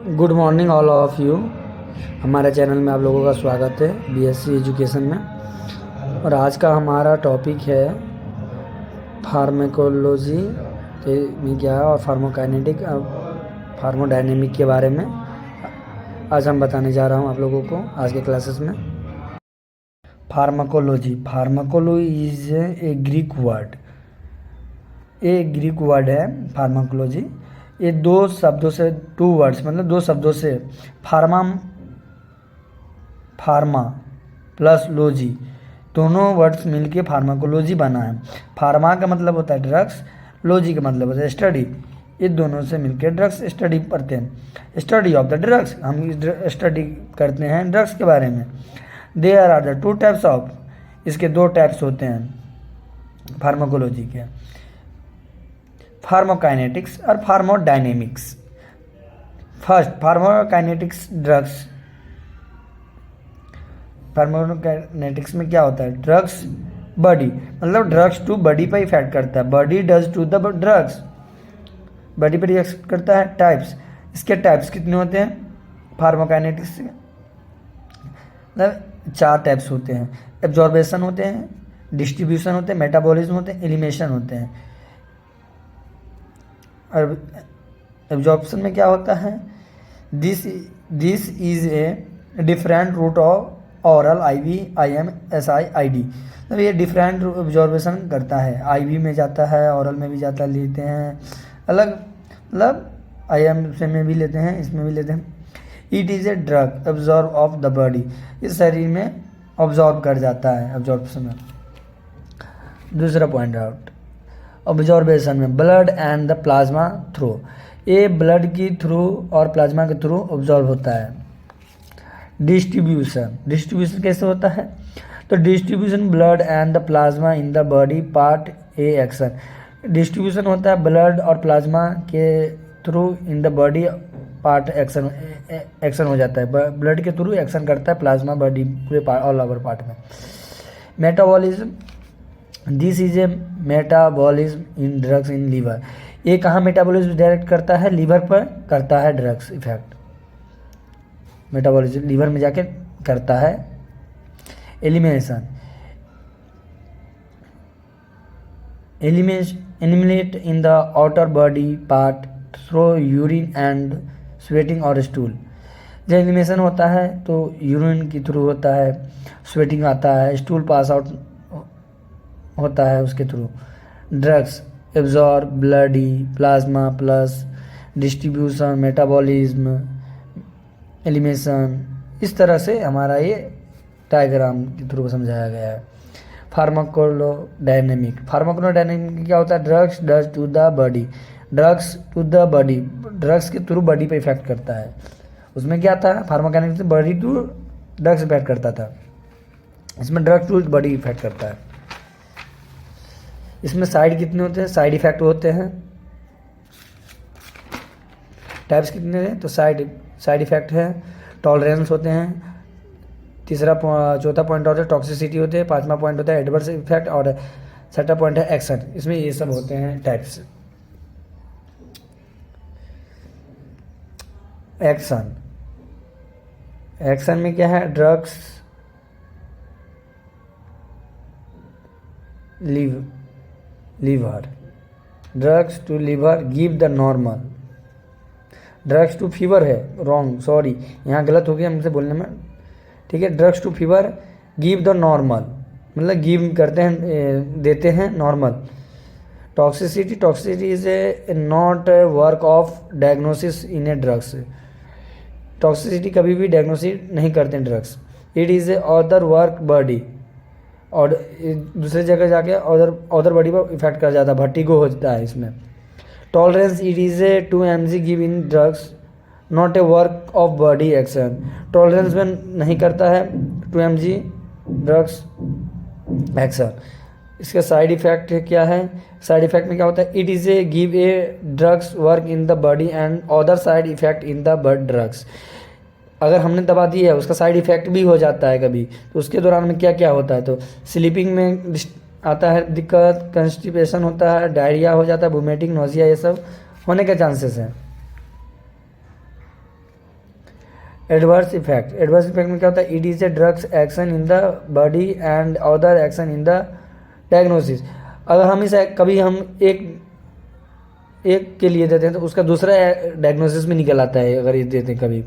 Good morning all of you. हमारे channel में आप लोगों का स्वागत है बीएससी एजुकेशन में। और आज का हमारा टॉपिक है फार्माकोलॉजी में क्या है और फार्माकोकाइनेटिक और फार्मोडायनेमिक के बारे में आज हम बताने जा रहा हूँ आप लोगों को आज के क्लासेस में। Pharmacology is a Greek word. है फार्माकोलॉजी। ये दो शब्दों से दो शब्दों से फार्मा प्लस लॉजी दोनों वर्ड्स मिलके फार्माकोलॉजी बना है। फार्मा का मतलब होता है ड्रग्स, लॉजी का मतलब होता है स्टडी। ये दोनों से मिलके ड्रग्स स्टडी करते हैं। स्टडी ऑफ द ड्रग्स, हम स्टडी करते हैं ड्रग्स के बारे में। There are the two types of, इसके दो टाइप्स होते हैं फार्माकोलॉजी के, फार्माकोकाइनेटिक्स और pharmacodynamics. First pharmacokinetics drugs. Pharmacokinetics में क्या होता है? ड्रग्स बॉडी, मतलब ड्रग्स टू बॉडी पर इफेक्ट करता है। Body does to the drugs, body पर रिएक्ट करता है। टाइप्स, इसके टाइप्स कितने होते हैं फार्माकोकाइनेटिक्स के? मतलब 4 टाइप्स होते हैं। एब्जॉर्बेशन होते हैं, डिस्ट्रीब्यूशन होते हैं, मेटाबॉलिज्म होते हैं, एलिमिनेशन होते हैं। और एब्जॉर्प्शन में क्या होता है? This is a different route of oral, IV, IM, SI, ID. मतलब ये डिफरेंट एब्जॉर्बेशन करता है। आईवी में जाता है, ओरल में भी जाता लेते हैं अलग, मतलब आईएम से में भी लेते हैं, इसमें भी लेते हैं। It is a drug absorb of the body, इस शरीर में ऑब्जॉर्ब कर जाता है एब्जॉर्प्शन में। दूसरा पॉइंट आउट ऑब्जॉर्बेशन में blood and the plasma through, ये ब्लड की थ्रू और प्लाज्मा के थ्रू ऑब्जॉर्ब होता है। डिस्ट्रीब्यूशन कैसे होता है? तो distribution blood and the plasma in the body part a action. Distribution होता है ब्लड और प्लाज्मा के through in the body part action हो जाता है। ब्लड के थ्रू एक्शन करता है प्लाज्मा बॉडी पूरे ऑल ओवर पार्ट में। Metabolism, this is a metabolism in drugs in liver. ये कहाँ मेटाबॉलिज्म डायरेक्ट करता है? लीवर पर करता है ड्रग्स इफेक्ट, मेटाबॉलिज्म लीवर में जाके करता है। Eliminate in the outer body part through urine and sweating और स्टूल। जब एलिमिनेशन होता है तो यूरिन के थ्रू होता है, स्वेटिंग आता है, स्टूल पास आउट होता है उसके through. Drugs absorb bloody plasma plus distribution, metabolism, elimination. इस तरह से हमारा ये डायग्राम के थ्रू समझाया गया है। फार्माकोडायनेमिक क्या होता है? Drugs does to the body, drugs to the body, drugs के थ्रू बॉडी पे इफेक्ट करता है। उसमें क्या था? फार्माकोडायनेमिक से बॉडी टू ड्रग्स इफेक्ट करता था, इसमें ड्रग्स टू बॉडी इफेक्ट करता है। इसमें साइड कितने होते हैं? साइड इफेक्ट होते हैं। टाइप्स कितने हैं? तो साइड इफेक्ट है, टॉलरेंस होते हैं। चौथा पॉइंट होता है टॉक्सिसिटी होते हैं। 5वां पॉइंट होता है एडवर्स इफेक्ट और 6वां पॉइंट है एक्शन। इसमें ये सब होते हैं टाइप्स। एक्शन में क्या है? Drugs liver, drugs to liver give the normal. Drugs to fever है, रॉन्ग, सॉरी, यहाँ गलत हो गया हमसे बोलने में, ठीक है। Drugs to fever give the normal, मतलब गिव करते हैं, देते हैं normal. Toxicity is a not work of diagnosis in a drugs. Toxicity कभी भी डायग्नोसिस नहीं करते हैं drugs. It is a other work body, और दूसरी जगह जाके अदर बॉडी पर इफेक्ट कर जाता है, वर्टिगो होता है इसमें। Tolerance, it is A 2 mg give in drugs not a work of body action. Tolerance में नहीं करता है 2 mg ड्रग्स एक्शन। इसका साइड इफेक्ट क्या है? साइड इफेक्ट में क्या होता है? It is A give a drugs work in the body and other side effect in the drugs. अगर हमने दवा दी है उसका साइड इफेक्ट भी हो जाता है कभी, तो उसके दौरान में क्या क्या होता है? तो स्लीपिंग में आता है दिक्कत, कंस्टिपेशन होता है, डायरिया हो जाता है, वोमिटिंग, नोजिया, ये सब होने के चांसेस हैं। एडवर्स इफेक्ट, एडवर्स इफेक्ट में क्या होता है, it is A drugs action in the body and other action in the diagnosis. अगर हम इसे कभी हम एक के लिए देते हैं तो उसका दूसरा डायग्नोसिस भी निकल आता है अगर ये देते हैं कभी।